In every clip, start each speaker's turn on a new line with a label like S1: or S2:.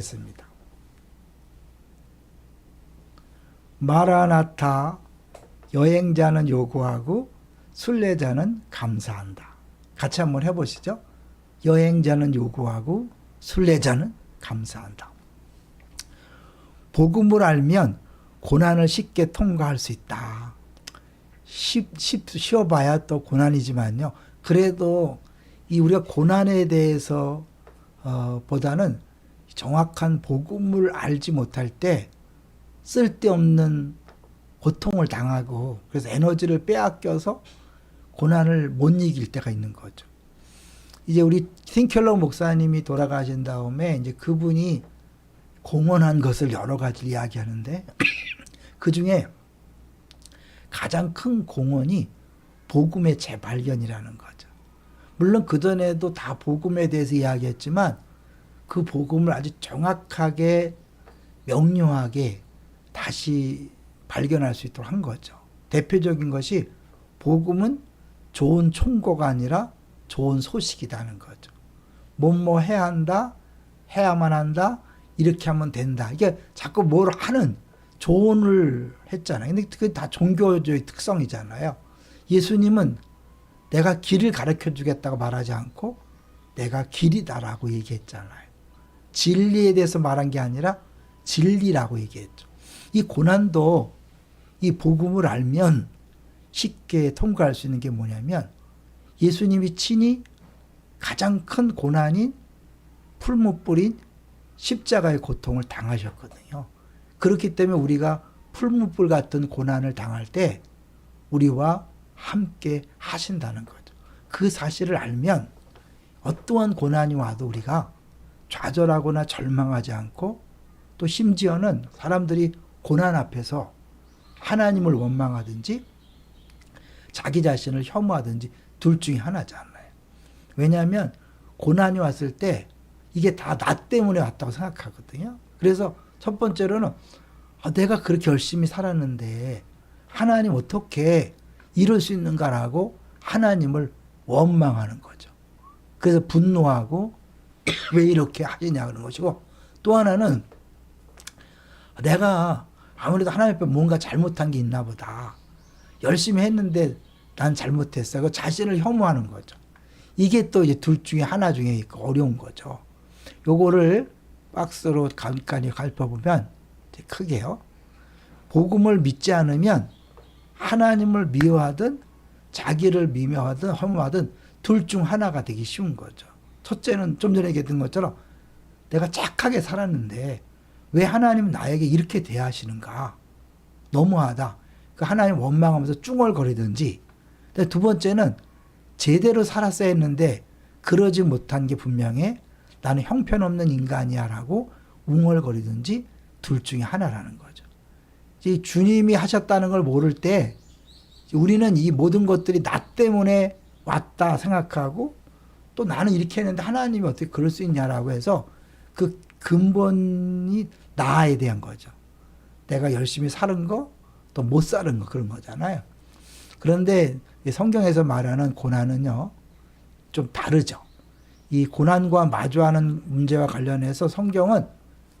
S1: 있습니다. 마라나타, 여행자는 요구하고 순례자는 감사한다. 같이 한번 해보시죠. 여행자는 요구하고 순례자는 감사한다. 복음을 알면 고난을 쉽게 통과할 수 있다. 쉬어봐야 또 고난이지만요. 그래도 우리가 고난에 대해서 보다는 정확한 복음을 알지 못할 때 쓸데없는 고통을 당하고 그래서 에너지를 빼앗겨서 고난을 못 이길 때가 있는 거죠. 이제 우리 팀켈러 목사님이 돌아가신 다음에 이제 그분이 공헌한 것을 여러 가지 이야기하는데 그 중에 가장 큰 공헌이 복음의 재발견이라는 거죠. 물론 그전에도 다 복음에 대해서 이야기했지만 그 복음을 아주 정확하게 명료하게 다시 발견할 수 있도록 한 거죠. 대표적인 것이 복음은 좋은 총고가 아니라 좋은 소식이라는 거죠. 뭐뭐 해야 한다, 해야만 한다, 이렇게 하면 된다. 이게 자꾸 뭘 하는 조언을 했잖아요. 근데 그게 다 종교의 특성이잖아요. 예수님은 내가 길을 가르쳐 주겠다고 말하지 않고 내가 길이다라고 얘기했잖아요. 진리에 대해서 말한 게 아니라 진리라고 얘기했죠. 이 고난도 이 복음을 알면 쉽게 통과할 수 있는 게 뭐냐면 예수님이 친히 가장 큰 고난인 풀무불인 십자가의 고통을 당하셨거든요. 그렇기 때문에 우리가 풀무불 같은 고난을 당할 때 우리와 함께 하신다는 거죠. 그 사실을 알면 어떠한 고난이 와도 우리가 좌절하거나 절망하지 않고 또 심지어는 사람들이 고난 앞에서 하나님을 원망하든지 자기 자신을 혐오하든지 둘 중에 하나잖아요. 왜냐하면 고난이 왔을 때 이게 다 나 때문에 왔다고 생각하거든요. 그래서 첫 번째로는 내가 그렇게 열심히 살았는데 하나님 어떻게 이럴 수 있는가라고 하나님을 원망하는 거죠. 그래서 분노하고 왜 이렇게 하시냐 그런 것이고, 또 하나는 내가 아무래도 하나님 앞에 뭔가 잘못한 게 있나 보다. 열심히 했는데 난 잘못했어. 그 자신을 혐오하는 거죠. 이게 또 이제 둘 중에 하나 중에 있고 어려운 거죠. 요거를 박스로 간단히 살펴보면 크게요. 복음을 믿지 않으면 하나님을 미워하든 자기를 미워하든 혐오하든 둘 중 하나가 되기 쉬운 거죠. 첫째는 좀 전에 얘기했던 것처럼 내가 착하게 살았는데 왜 하나님은 나에게 이렇게 대하시는가? 너무하다. 그 하나님 원망하면서 쭝얼거리든지. 두 번째는 제대로 살았어야 했는데 그러지 못한 게 분명해. 나는 형편없는 인간이야 라고 웅얼거리든지 둘 중에 하나라는 거죠. 주님이 하셨다는 걸 모를 때 우리는 이 모든 것들이 나 때문에 왔다 생각하고 또 나는 이렇게 했는데 하나님이 어떻게 그럴 수 있냐라고 해서 그 근본이 나에 대한 거죠. 내가 열심히 사는 거, 또 못 사는 거 그런 거잖아요. 그런데 성경에서 말하는 고난은요, 좀 다르죠. 이 고난과 마주하는 문제와 관련해서 성경은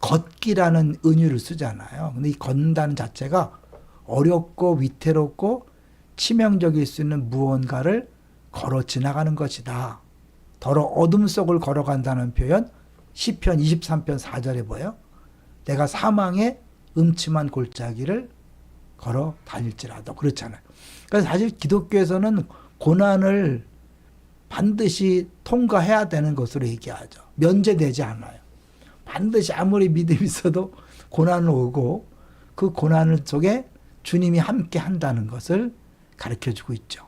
S1: 걷기라는 은유를 쓰잖아요. 근데 이 걷는다는 자체가 어렵고 위태롭고 치명적일 수 있는 무언가를 걸어 지나가는 것이다. 더러 어둠 속을 걸어간다는 표현 시편 23편 4절에 보여요. 내가 사망의 음침한 골짜기를 걸어 다닐지라도 그렇잖아요. 그래서 사실 기독교에서는 고난을 반드시 통과해야 되는 것으로 얘기하죠. 면제되지 않아요. 반드시 아무리 믿음이 있어도 고난을 오고 그 고난 속에 주님이 함께 한다는 것을 가르쳐주고 있죠.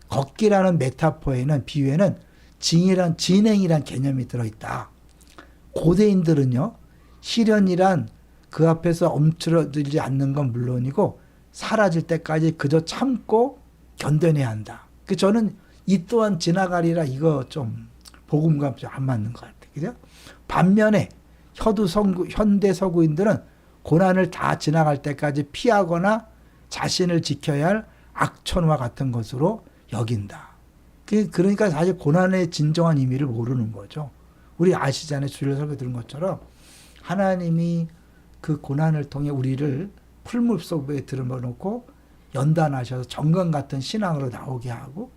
S1: 걷기라는 메타포에는 비유에는 진행이란 개념이 들어있다. 고대인들은요, 시련이란 그 앞에서 움츠러들지 않는 건 물론이고 사라질 때까지 그저 참고 견뎌내야 한다. 저는 이 또한 지나가리라 이거 좀 복음과 좀 안 맞는 것 같아요. 그죠? 반면에 현대 서구인들은 고난을 다 지나갈 때까지 피하거나 자신을 지켜야 할 악천후와 같은 것으로 여긴다. 그러니까 사실 고난의 진정한 의미를 모르는 거죠. 우리 아시잖아요. 주일 설교 들은 것처럼 하나님이 그 고난을 통해 우리를 풀물 속에 들어놓고 연단하셔서 정건 같은 신앙으로 나오게 하고,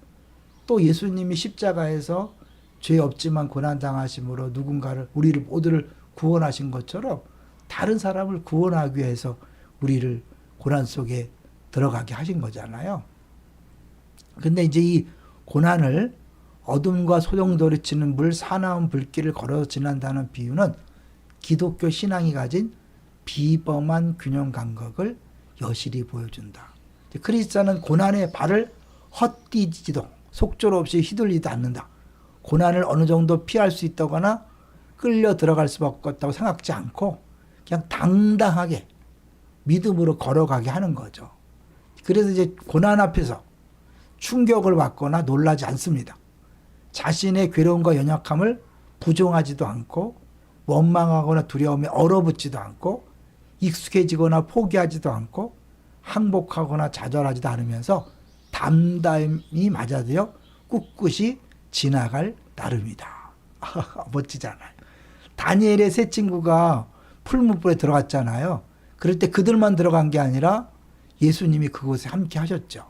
S1: 또 예수님이 십자가에서 죄 없지만 고난당하심으로 누군가를, 우리를 모두를 구원하신 것처럼 다른 사람을 구원하기 위해서 우리를 고난 속에 들어가게 하신 거잖아요. 근데 이제 이 고난을 어둠과 소용돌이 치는 물, 사나운 불길을 걸어 지난다는 비유는 기독교 신앙이 가진 비범한 균형 감각을 여실히 보여준다. 크리스찬은 고난의 발을 헛디지도 속절 없이 휘둘리지도 않는다. 고난을 어느 정도 피할 수 있다거나 끌려 들어갈 수밖에 없다고 생각지 않고 그냥 당당하게 믿음으로 걸어가게 하는 거죠. 그래서 이제 고난 앞에서 충격을 받거나 놀라지 않습니다. 자신의 괴로움과 연약함을 부정하지도 않고 원망하거나 두려움에 얼어붙지도 않고 익숙해지거나 포기하지도 않고 항복하거나 좌절하지도 않으면서 담담히 맞아들여 꿋꿋이 지나갈 나름이다. 멋지잖아요. 다니엘의 세 친구가 풀무불에 들어갔잖아요. 그럴 때 그들만 들어간 게 아니라 예수님이 그곳에 함께 하셨죠.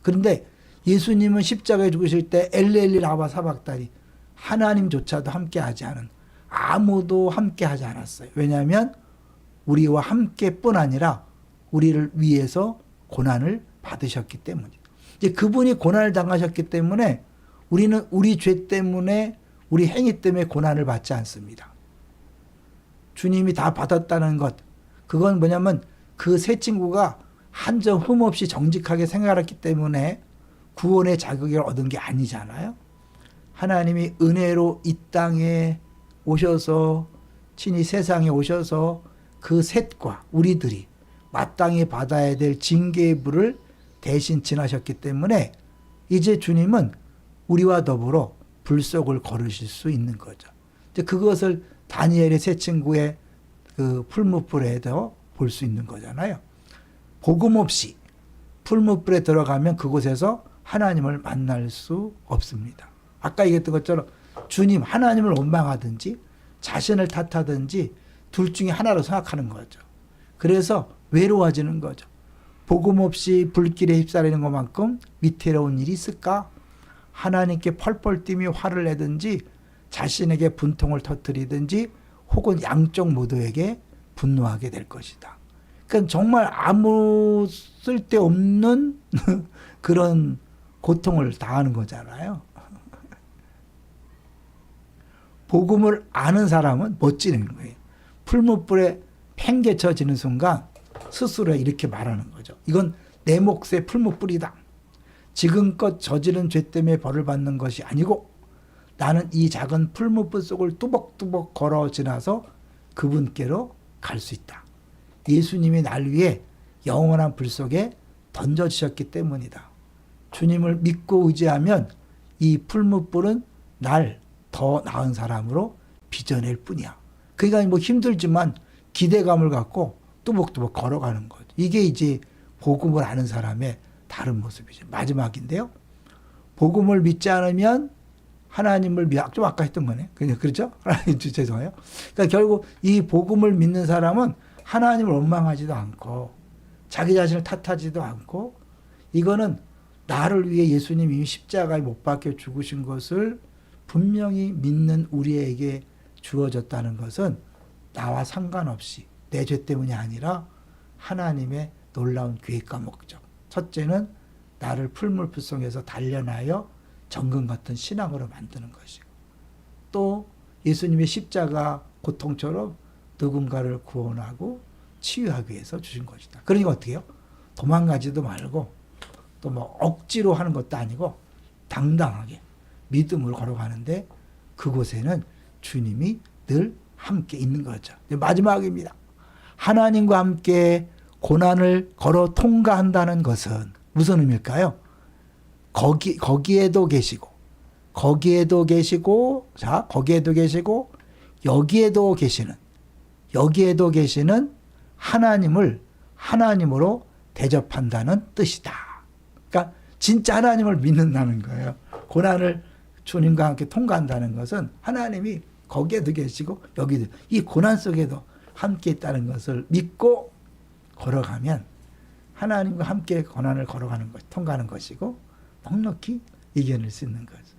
S1: 그런데 예수님은 십자가에 죽으실 때 엘레리 라바 사박다리, 하나님조차도 함께 하지 않은, 아무도 함께 하지 않았어요. 왜냐하면 우리와 함께뿐 아니라 우리를 위해서 고난을 받으셨기 때문이에요. 이제 그분이 고난을 당하셨기 때문에 우리는 우리 죄 때문에, 우리 행위 때문에 고난을 받지 않습니다. 주님이 다 받았다는 것, 그건 뭐냐면 그 세 친구가 한 점 흠 없이 정직하게 생활했기 때문에 구원의 자격을 얻은 게 아니잖아요. 하나님이 은혜로 이 땅에 오셔서, 친히 세상에 오셔서 그 셋과 우리들이 마땅히 받아야 될 징계의 불을 대신 지나셨기 때문에 이제 주님은 우리와 더불어 불 속을 걸으실 수 있는 거죠. 이제 그것을 다니엘의 세 친구의 그 풀무불에도 볼 수 있는 거잖아요. 복음 없이 풀무불에 들어가면 그곳에서 하나님을 만날 수 없습니다. 아까 얘기했던 것처럼 주님, 하나님을 원망하든지 자신을 탓하든지 둘 중에 하나로 생각하는 거죠. 그래서 외로워지는 거죠. 복음 없이 불길에 휩싸이는 것만큼 위태로운 일이 있을까? 하나님께 펄펄 뛰며 화를 내든지 자신에게 분통을 터뜨리든지 혹은 양쪽 모두에게 분노하게 될 것이다. 그러니까 정말 아무 쓸데없는 그런 고통을 당하는 거잖아요. 복음을 아는 사람은 멋지는 거예요. 풀무불에 팽개쳐지는 순간 스스로 이렇게 말하는 거죠. 이건 내 몫의 풀무불이다. 지금껏 저지른 죄 때문에 벌을 받는 것이 아니고 나는 이 작은 풀무불 속을 뚜벅뚜벅 걸어 지나서 그분께로 갈 수 있다. 예수님이 날 위해 영원한 불 속에 던져주셨기 때문이다. 주님을 믿고 의지하면 이 풀무불은 날 더 나은 사람으로 빚어낼 뿐이야. 그러니까 뭐 힘들지만 기대감을 갖고 뚜벅뚜벅 걸어가는 거죠. 이게 이제 복음을 아는 사람의 다른 모습이죠. 마지막인데요. 복음을 믿지 않으면 하나님을 좀 아까 했던 거네. 그렇죠? 하나님 죄송해요. 그러니까 결국 이 복음을 믿는 사람은 하나님을 원망하지도 않고 자기 자신을 탓하지도 않고, 이거는 나를 위해 예수님이 이미 십자가에 못 박혀 죽으신 것을 분명히 믿는 우리에게 주어졌다는 것은 나와 상관없이 내 죄 때문이 아니라 하나님의 놀라운 계획과 목적. 첫째는 나를 풀물불 속에서 단련하여 정금 같은 신앙으로 만드는 것이고, 또 예수님의 십자가 고통처럼 누군가를 구원하고 치유하기 위해서 주신 것이다. 그러니까 어떻게 해요? 도망가지도 말고 또 뭐 억지로 하는 것도 아니고 당당하게 믿음으로 걸어가는데 그곳에는 주님이 늘 함께 있는 거죠. 마지막입니다. 하나님과 함께 고난을 걸어 통과한다는 것은 무슨 의미일까요? 거기에도 계시고, 거기에도 계시고, 자, 거기에도 계시고, 여기에도 계시는 하나님을 하나님으로 대접한다는 뜻이다. 그러니까 진짜 하나님을 믿는다는 거예요. 고난을 주님과 함께 통과한다는 것은 하나님이 거기에도 계시고 여기도, 이 고난 속에도 함께 있다는 것을 믿고 걸어가면 하나님과 함께 고난을 걸어가는 것, 통과하는 것이고 넉넉히 이겨낼 수 있는 거죠.